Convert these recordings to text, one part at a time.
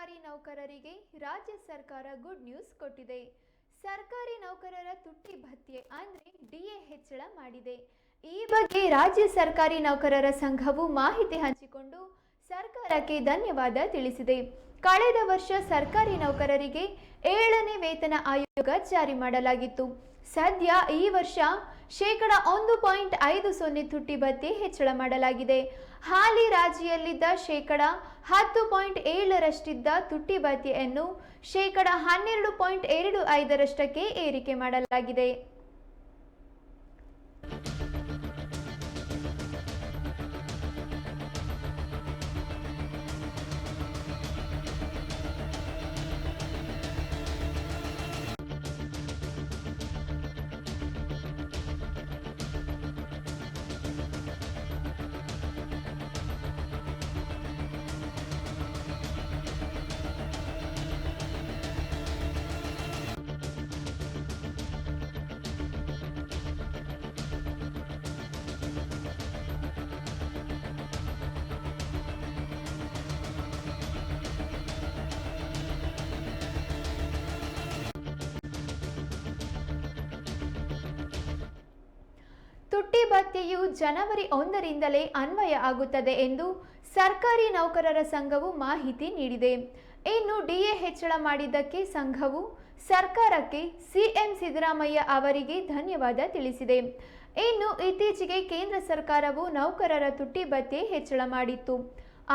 ಸರ್ಕಾರಿ ನೌಕರರಿಗೆ ರಾಜ್ಯ ಸರ್ಕಾರ ಗುಡ್ ನ್ಯೂಸ್ ಕೊಟ್ಟಿದೆ. ಸರ್ಕಾರಿ ನೌಕರರ ತುಟ್ಟಿ ಭತ್ಯೆ ಅಂದ್ರೆ ಡಿಎ ಹೆಚ್ಚಳ ಮಾಡಿದೆ. ಈ ಬಗ್ಗೆ ರಾಜ್ಯ ಸರ್ಕಾರಿ ನೌಕರರ ಸಂಘವು ಮಾಹಿತಿ ಹಂಚಿಕೊಂಡು ಸರ್ಕಾರಕ್ಕೆ ಧನ್ಯವಾದ ತಿಳಿಸಿದೆ. ಕಳೆದ ವರ್ಷ ಸರ್ಕಾರಿ ನೌಕರರಿಗೆ 7ನೇ ವೇತನ ಆಯೋಗ ಜಾರಿ ಮಾಡಲಾಗಿತ್ತು. ಸದ್ಯ ಈ ವರ್ಷ 1.50% ತುಟ್ಟಿ ಭತ್ಯೆ ಹೆಚ್ಚಳ ಮಾಡಲಾಗಿದೆ. ಹಾಲಿ ರಾಜ್ಯದಲ್ಲಿದ್ದ 10.7% ತುಟ್ಟಿ ಭತ್ಯೆಯನ್ನು 12.25% ಏರಿಕೆ ಮಾಡಲಾಗಿದೆ. ತುಟ್ಟಿ ಭತ್ಯೆಯು ಜನವರಿ 1ರಿಂದಲೇ ಅನ್ವಯ ಆಗುತ್ತದೆ ಎಂದು ಸರ್ಕಾರಿ ನೌಕರರ ಸಂಘವು ಮಾಹಿತಿ ನೀಡಿದೆ. ಇನ್ನು ಡಿಎ ಹೆಚ್ಚಳ ಮಾಡಿದ್ದಕ್ಕೆ ಸಂಘವು ಸರ್ಕಾರಕ್ಕೆ ಸಿಎಂ ಸಿದ್ದರಾಮಯ್ಯ ಅವರಿಗೆ ಧನ್ಯವಾದ ತಿಳಿಸಿದೆ. ಇನ್ನು ಇತ್ತೀಚೆಗೆ ಕೇಂದ್ರ ಸರ್ಕಾರವು ನೌಕರರ ತುಟ್ಟಿ ಭತ್ಯೆ ಹೆಚ್ಚಳ ಮಾಡಿತ್ತು.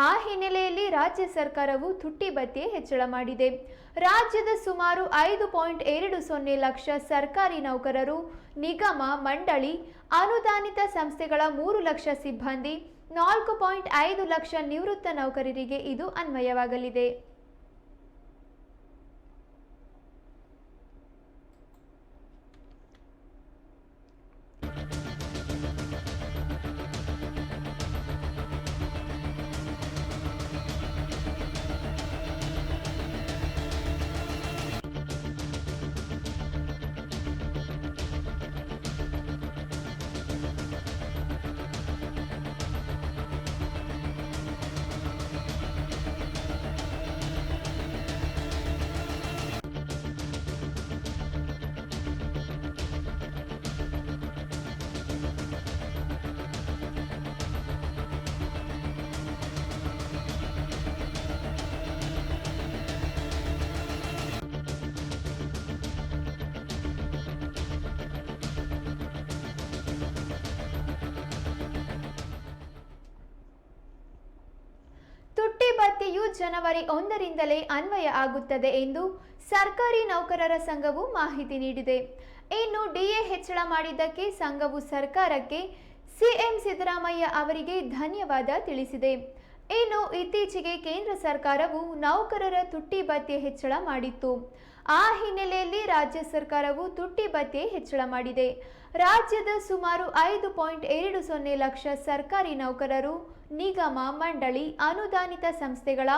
ಆ ಹಿನ್ನೆಲೆಯಲ್ಲಿ ರಾಜ್ಯ ಸರ್ಕಾರವು ತುಟ್ಟಿ ಭತ್ಯೆ ಹೆಚ್ಚಳ ಮಾಡಿದೆ. ರಾಜ್ಯದ ಸುಮಾರು 5.20 ಲಕ್ಷ ಸರ್ಕಾರಿ ನೌಕರರು, ನಿಗಮ, ಮಂಡಳಿ, ಅನುದಾನಿತ ಸಂಸ್ಥೆಗಳ 3 ಲಕ್ಷ ಸಿಬ್ಬಂದಿ, 4.5 ಲಕ್ಷ ನಿವೃತ್ತ ನೌಕರರಿಗೆ ಇದು ಅನ್ವಯವಾಗಲಿದೆ. ತುಟ್ಟಿ ಭತ್ಯೆಯು ಜನವರಿ 1ರಿಂದಲೇ ಅನ್ವಯ ಆಗುತ್ತದೆ ಎಂದು ಸರ್ಕಾರಿ ನೌಕರರ ಸಂಘವು ಮಾಹಿತಿ ನೀಡಿದೆ. ಇನ್ನು ಡಿಎ ಹೆಚ್ಚಳ ಮಾಡಿದ್ದಕ್ಕೆ ಸಂಘವು ಸರ್ಕಾರಕ್ಕೆ ಸಿಎಂ ಸಿದ್ದರಾಮಯ್ಯ ಅವರಿಗೆ ಧನ್ಯವಾದ ತಿಳಿಸಿದೆ. ಇನ್ನು ಇತ್ತೀಚೆಗೆ ಕೇಂದ್ರ ಸರ್ಕಾರವು ನೌಕರರ ತುಟ್ಟಿ ಭತ್ಯೆ ಹೆಚ್ಚಳ ಮಾಡಿತ್ತು. ಆ ಹಿನ್ನೆಲೆಯಲ್ಲಿ ರಾಜ್ಯ ಸರ್ಕಾರವು ತುಟ್ಟಿ ಭತ್ಯೆ ಹೆಚ್ಚಳ ಮಾಡಿದೆ. ರಾಜ್ಯದ ಸುಮಾರು 5.20 ಲಕ್ಷ ಸರ್ಕಾರಿ ನೌಕರರು, ನಿಗಮ, ಮಂಡಳಿ, ಅನುದಾನಿತ ಸಂಸ್ಥೆಗಳ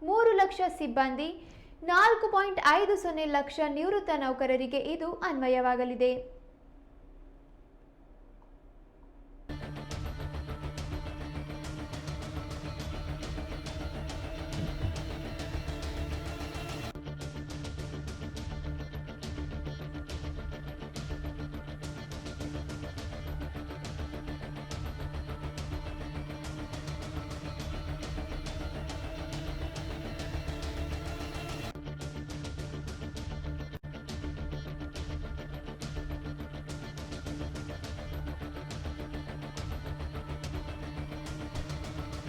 3 ಲಕ್ಷ ಸಿಬ್ಬಂದಿ, 4.50 ಲಕ್ಷ ನಿವೃತ್ತ ನೌಕರರಿಗೆ ಇದು ಅನ್ವಯವಾಗಲಿದೆ.